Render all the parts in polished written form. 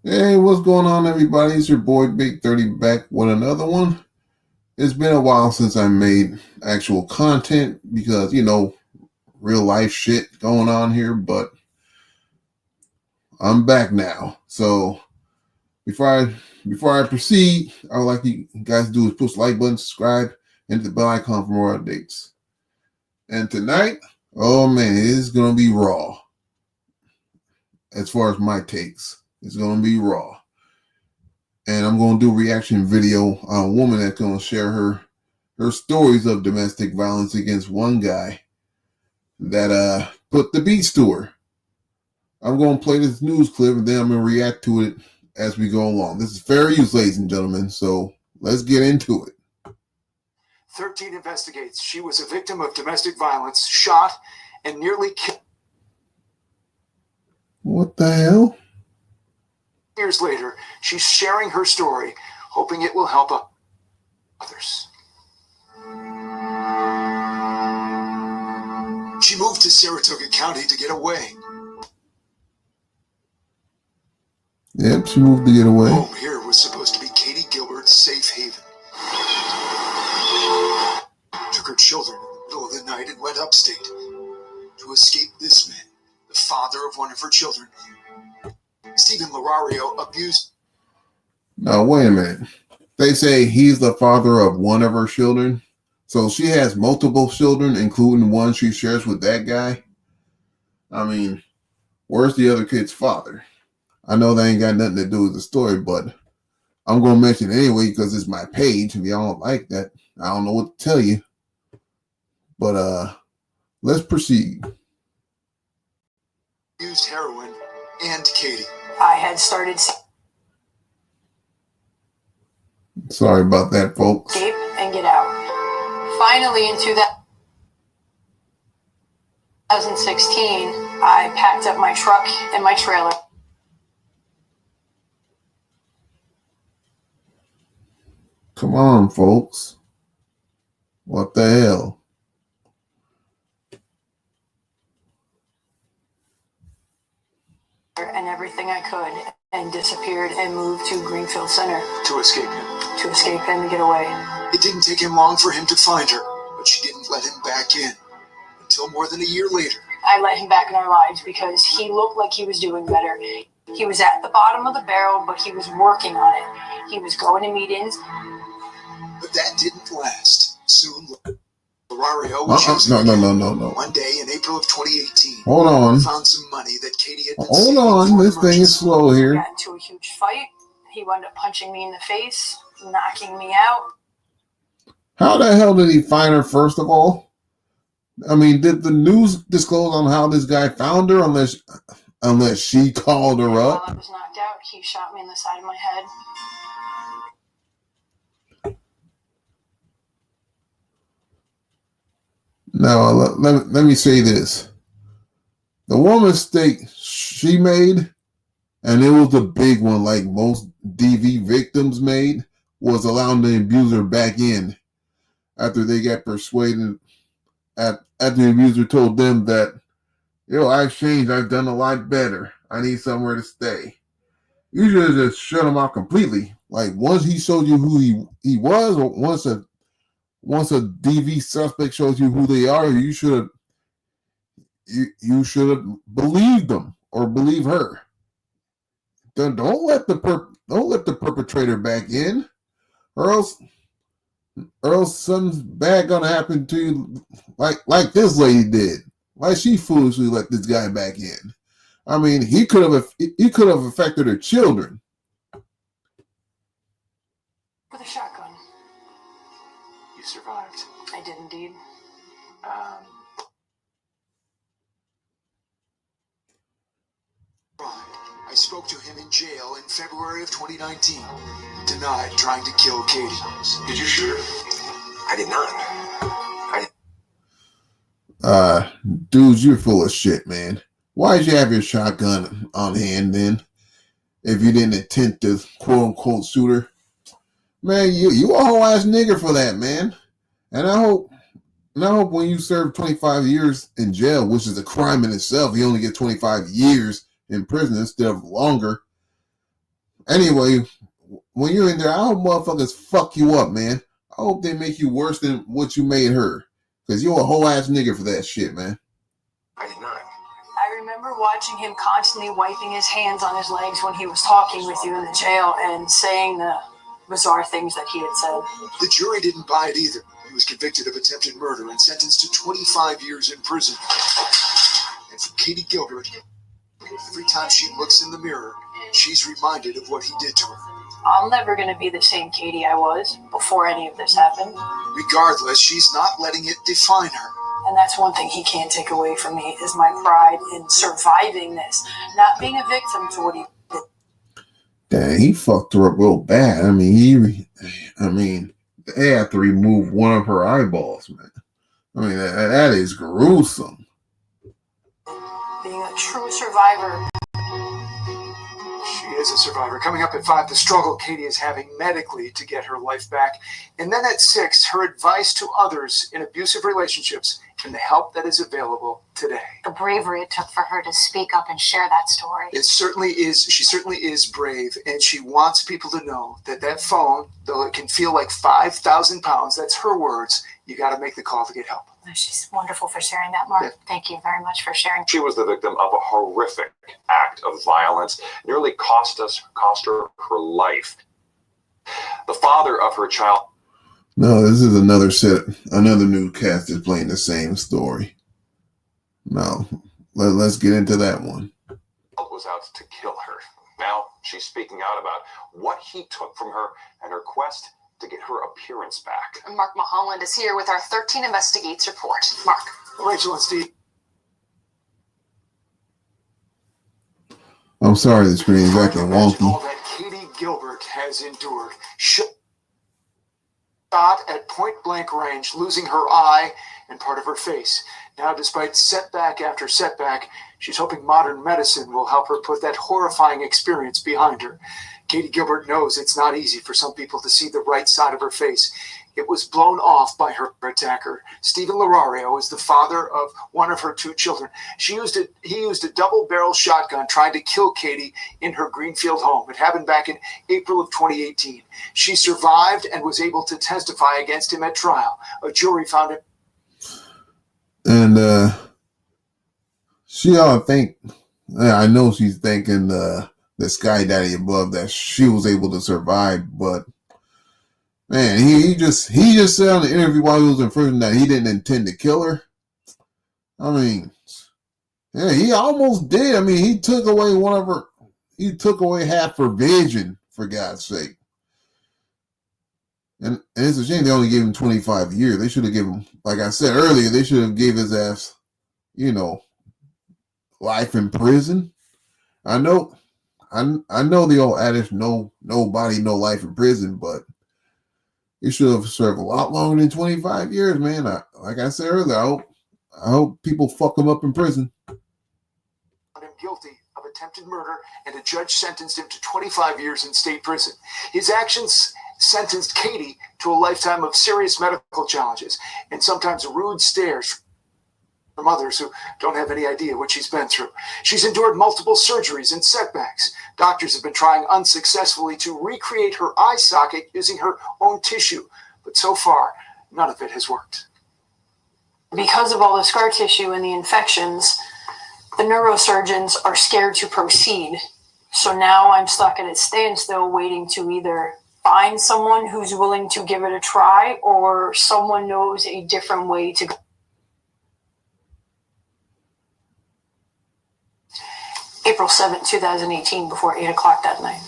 Hey, what's going on, everybody? It's your boy Big 30 back with another one. It's been a while since I made actual content because, real life shit going on here, but I'm back now. So before I proceed, I would like you guys to do is push the like button, subscribe, and hit the bell icon for more updates. And tonight, oh man, it's gonna be raw. As far as my takes, it's gonna be raw. And I'm going to do a reaction video on a woman that's going to share her stories of domestic violence against one guy that put the beats to her. I'm going to play this news clip and then I'm going to react to it as we go along. This is fair use, ladies and gentlemen, so let's get into it. 13 investigates. She was a victim of domestic violence, shot, and nearly killed. What the hell? Years later, she's sharing her story, hoping it will help others. She moved to Saratoga County to get away. Yep, she moved to get away. Home here was supposed to be Katie Gilbert's safe haven. Took her children in the middle of the night and went upstate to escape this man, the father of one of her children. Stephen Lorario abused. Now, wait a minute. They say he's the father of one of her children. So she has multiple children, including the one she shares with that guy. I mean, where's the other kid's father? I know that ain't got nothing to do with the story, but I'm going to mention it anyway because it's my page. If y'all don't like that, I don't know what to tell you. But let's proceed. Used heroin and Katie. I had started Sorry about that, folks. escape and get out. Finally, in 2016, I packed up my truck and my trailer. Come on, folks. What the hell? And everything I could, and disappeared and moved to Greenfield Center To escape him. and get away. It didn't take him long for him to find her, but she didn't let him back in until more than a year later. I let him back in our lives because he looked like he was doing better. He was at the bottom of the barrel, but he was working on it. He was going to meetings. But that didn't last. Soon, Lorario was chosen No. One day in April of 2018, Hold on. found some money that Katie had been Hold saving on. for This thing is emergency. slow We here. got into a huge fight. He wound up punching me in the face, knocking me out. How the hell did he find her, first of all? I mean, did the news disclose on how this guy found her unless she called her While up? I was knocked out, he shot me in the side of my head. Now, let me say this. The one mistake she made, and it was a big one like most DV victims made, was allowing the abuser back in after they got persuaded, after the abuser told them that, I've changed, I've done a lot better, I need somewhere to stay. You should have just shut him out completely. Like, once he showed you who he was, or once a DV suspect shows you who they are, you should have believed them or believe her. Don't let the perpetrator back in, or else something's bad gonna happen to you, like this lady did. Like she foolishly let this guy back in. I mean, he could have affected her children. With a shotgun. You survived. I did indeed. I spoke to him in jail in February of 2019. Denied trying to kill Katie. Did you shoot her? I did not. Dudes, you're full of shit, man. Why'd you have your shotgun on hand then? If you didn't intend to quote unquote shoot her? Man, you a whole ass nigger for that, man. And I hope when you serve 25 years in jail, which is a crime in itself, you only get 25 years in prison instead of longer. Anyway, when you're in there, I hope motherfuckers fuck you up, man. I hope they make you worse than what you made her. Because you're a whole ass nigga for that shit, man. I did not. I remember watching him constantly wiping his hands on his legs when he was talking with you in the jail and saying the bizarre things that he had said. The jury didn't buy it either. He was convicted of attempted murder and sentenced to 25 years in prison. And for Katie Gilbert, every time she looks in the mirror, she's reminded of what he did to her. I'm never going to be the same Katie I was before any of this happened. Regardless, she's not letting it define her. And that's one thing he can't take away from me is my pride in surviving this, not being a victim to what he did. Dang, he fucked her up real bad. I mean, they have to remove one of her eyeballs, man. I mean, that is gruesome. Being a true survivor. She is a survivor. Coming up at 5, the struggle Katie is having medically to get her life back. And then at 6, her advice to others in abusive relationships and the help that is available today. The bravery it took for her to speak up and share that story. It certainly is. She certainly is brave, and she wants people to know that that phone, though it can feel like 5,000 pounds, that's her words. You got to make the call to get help. She's wonderful for sharing that, Mark. Yeah. Thank you very much for sharing. She was the victim of a horrific act of violence, nearly cost her her life. The father of her child. No, this is another new cast is playing the same story. No, let's get into that one. Was out to kill her. Now she's speaking out about what he took from her and her quest to get her appearance back. Mark Mulholland is here with our 13 Investigates report. Mark. Rachel and Steve. I'm sorry, the screen is acting Imagine wonky. all that Katie Gilbert has endured. Shot at point blank range, losing her eye and part of her face. Now, despite setback after setback, she's hoping modern medicine will help her put that horrifying experience behind her. Katie Gilbert knows it's not easy for some people to see the right side of her face. It was blown off by her attacker. Stephen Lorario is the father of one of her 2 children. He used a double-barrel shotgun trying to kill Katie in her Greenfield home. It happened back in April of 2018. She survived and was able to testify against him at trial. A jury found him. And she ought to think, I know she's thinking the Sky Daddy above that she was able to survive, but man, he just said on the interview while he was in prison that he didn't intend to kill her. I mean, yeah, he almost did. I mean, he took away half her vision, for God's sake. And it's a shame they only gave him 25 years. They should have given him, like I said earlier, they should have gave his ass, life in prison. I know the old adage, nobody, no life in prison, but he should have served a lot longer than 25 years, man. Like I said earlier, I hope people fuck him up in prison. Him guilty of attempted murder, and a judge sentenced him to 25 years in state prison. His actions sentenced Katie to a lifetime of serious medical challenges and sometimes rude stares from others who don't have any idea what she's been through. She's endured multiple surgeries and setbacks. Doctors have been trying unsuccessfully to recreate her eye socket using her own tissue, but so far, none of it has worked. Because of all the scar tissue and the infections, the neurosurgeons are scared to proceed. So now I'm stuck at a standstill waiting to either find someone who's willing to give it a try or someone knows a different way to go. April 7th, 2018, before 8 o'clock that night.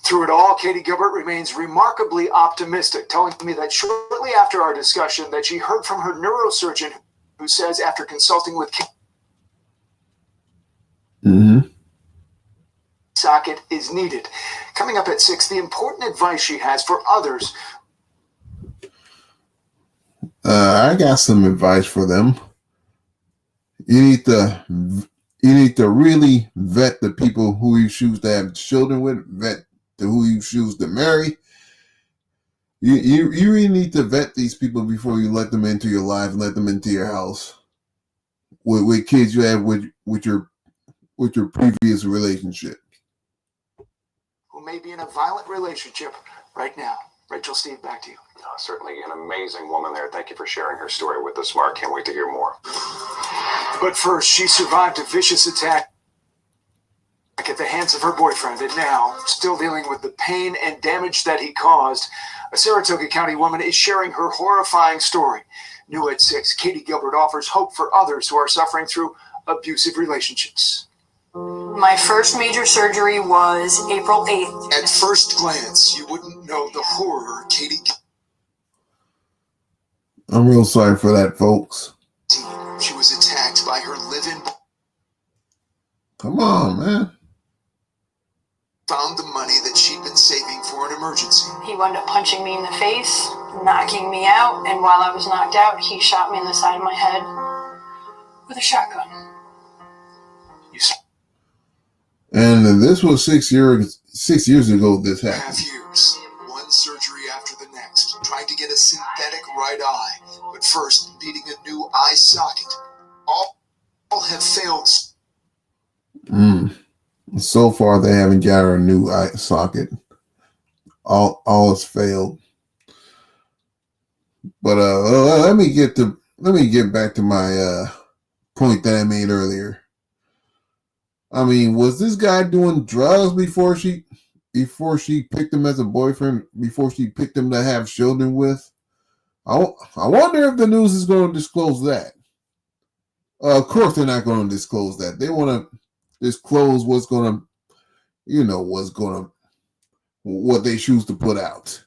Through it all, Katie Gilbert remains remarkably optimistic, telling me that shortly after our discussion that she heard from her neurosurgeon who says after consulting with socket is needed. Coming up at 6, the important advice she has for others. I got some advice for them. You need to really vet the people who you choose to have children with, vet who you choose to marry. You really need to vet these people before you let them into your life and let them into your house. With kids you have with your previous relationship. may be in a violent relationship right now. Rachel, Steve, back to you. Certainly an amazing woman there. Thank you for sharing her story with us, Mark. Can't wait to hear more. But first, she survived a vicious attack at the hands of her boyfriend, and now, still dealing with the pain and damage that he caused, a Saratoga County woman is sharing her horrifying story. New at 6, Katie Gilbert offers hope for others who are suffering through abusive relationships. My first major surgery was April 8th. At first glance, you wouldn't know the horror Katie. I'm real sorry for that, folks. She was attacked by her live-in. Come on, man. Found the money that she'd been saving for an emergency. He wound up punching me in the face, knocking me out, and while I was knocked out, he shot me in the side of my head with a shotgun. And this was 6 years ago this happened. 2.5 years, one surgery after the next, trying to get a synthetic right eye, but first needing a new eye socket. All have failed. So far, they haven't got her a new eye socket. All has failed. But let me get back to my point that I made earlier. I mean, was this guy doing drugs before she picked him as a boyfriend? Before she picked him to have children with? I wonder if the news is going to disclose that. Of course, they're not going to disclose that. They want to disclose what they choose to put out.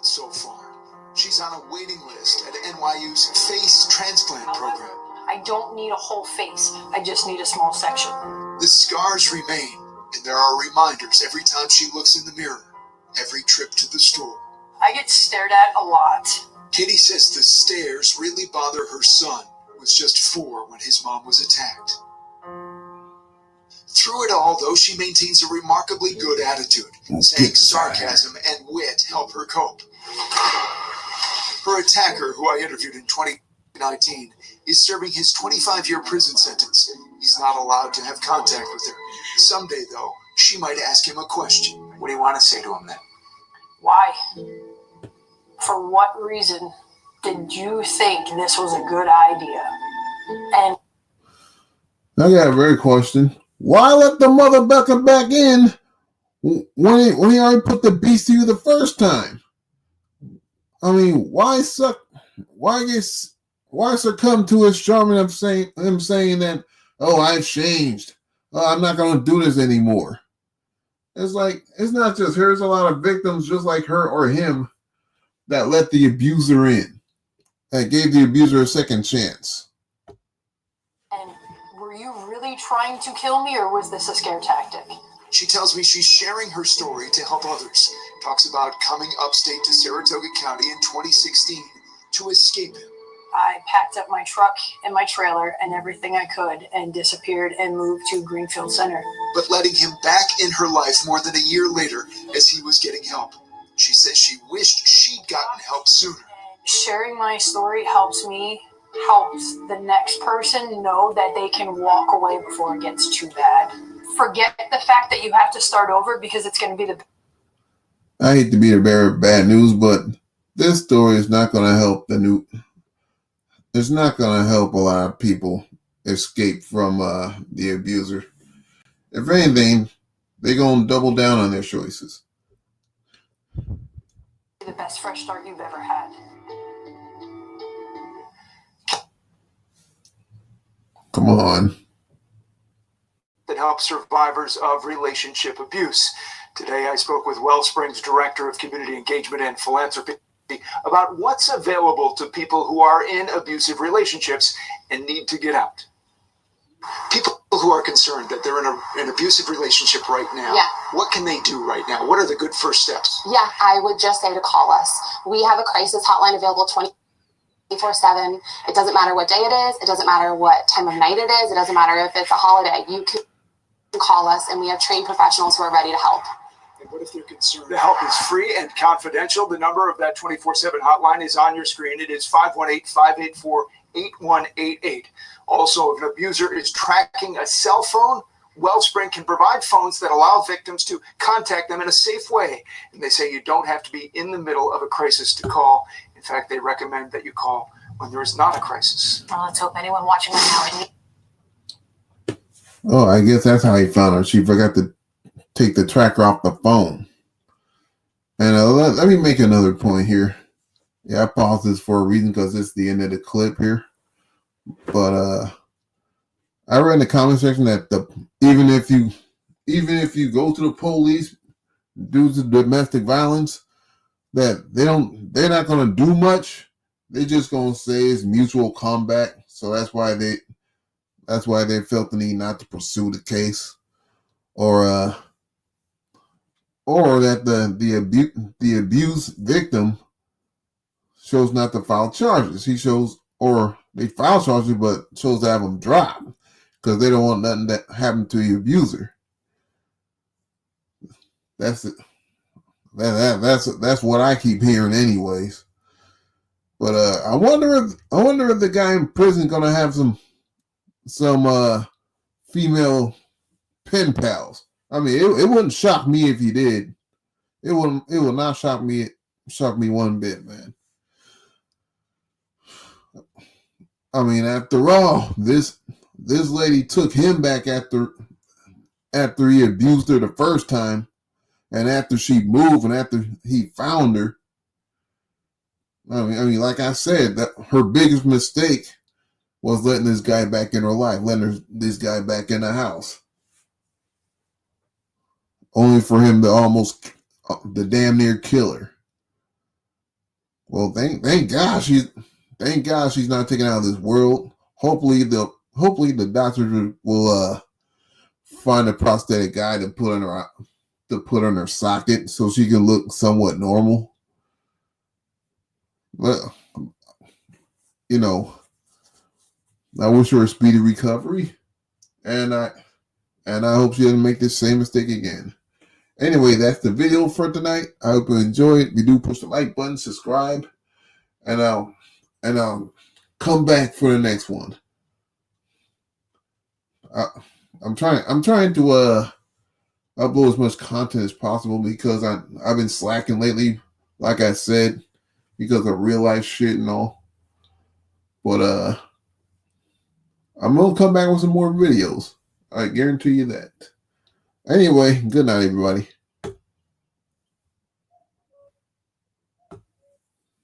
So far, she's on a waiting list at NYU's face transplant program. I don't need a whole face. I just need a small section. The scars remain, and there are reminders every time she looks in the mirror, every trip to the store. I get stared at a lot. Katie says the stares really bother her son, who was just 4 when his mom was attacked. Through it all, though, she maintains a remarkably good attitude, saying sarcasm and wit help her cope. Her attacker, who I interviewed in 2019, is serving his 25-year prison sentence. He's not allowed to have contact with her. Someday, though, she might ask him a question. What do you want to say to him then? Why? For what reason did you think this was a good idea? And I got a very question. Why let the mother back in when he already put the beast to you the first time? I mean, why succumb to his charm of saying that, oh, I've changed. I'm not going to do this anymore. It's like, it's not just her. There's a lot of victims just like her or him that let the abuser in, that gave the abuser a second chance. And were you really trying to kill me, or was this a scare tactic? She tells me she's sharing her story to help others. Talks about coming upstate to Saratoga County in 2016 to escape him. I packed up my truck and my trailer and everything I could and disappeared and moved to Greenfield Center. But letting him back in her life more than a year later as he was getting help. She says she wished she'd gotten help sooner. Sharing my story helps me, helps the next person know that they can walk away before it gets too bad. Forget the fact that you have to start over, because it's going to be the... I hate to be the bearer of bad news, but this story is not going to help it's not going to help a lot of people escape from the abuser. If anything, they're going to double down on their choices. The best fresh start you've ever had. Come on. That helps survivors of relationship abuse. Today I spoke with Wellspring's Director of Community Engagement and Philanthropy about what's available to people who are in abusive relationships and need to get out. People who are concerned that they're in an abusive relationship right now, Yeah. What can they do right now? What are the good first steps? Yeah, I would just say to call us. We have a crisis hotline available 24/7. It doesn't matter what day it is. It doesn't matter what time of night it is. It doesn't matter if it's a holiday. You can call us, and we have trained professionals who are ready to help. And what if they're concerned? The help is free and confidential. The number of that 24/7 hotline is on your screen. It is 518-584-8188. Also, if an abuser is tracking a cell phone, Wellspring can provide phones that allow victims to contact them in a safe way. And they say you don't have to be in the middle of a crisis to call. In fact, they recommend that you call when there is not a crisis. Well, let's hope anyone watching right now can. Oh, I guess that's how he found her. She forgot to take the tracker off the phone. And let me make another point here. Yeah, I paused this for a reason because it's the end of the clip here. But I read in the comment section that even if you go to the police due to domestic violence, that they're not gonna do much. They're just gonna say it's mutual combat. So that's why they felt the need not to pursue the case, or that the abused victim chose not to file charges. Or they file charges but chose to have them dropped because they don't want nothing that happened to the abuser. That's it. That's what I keep hearing, anyways. But I wonder if the guy in prison gonna have some female pen pals. I mean, it wouldn't shock me if he did. It will not shock me one bit, man. I mean, after all, this lady took him back after he abused her the first time, and after she moved and after he found her. I mean, like I said, that her biggest mistake was letting this guy back in her life, this guy back in the house, only for him to almost the damn near kill her. Well, thank God she's not taken out of this world. Hopefully the doctor will find a prosthetic guy to put in her socket so she can look somewhat normal. But I wish her a speedy recovery, and I hope she doesn't make this same mistake again. Anyway, that's the video for tonight. I hope you enjoy it. If you do, push the like button, subscribe, and I'll come back for the next one. I'm trying to upload as much content as possible because I've been slacking lately, like I said, because of real life shit and all. But I'm gonna come back with some more videos. I guarantee you that. Anyway, good night, everybody.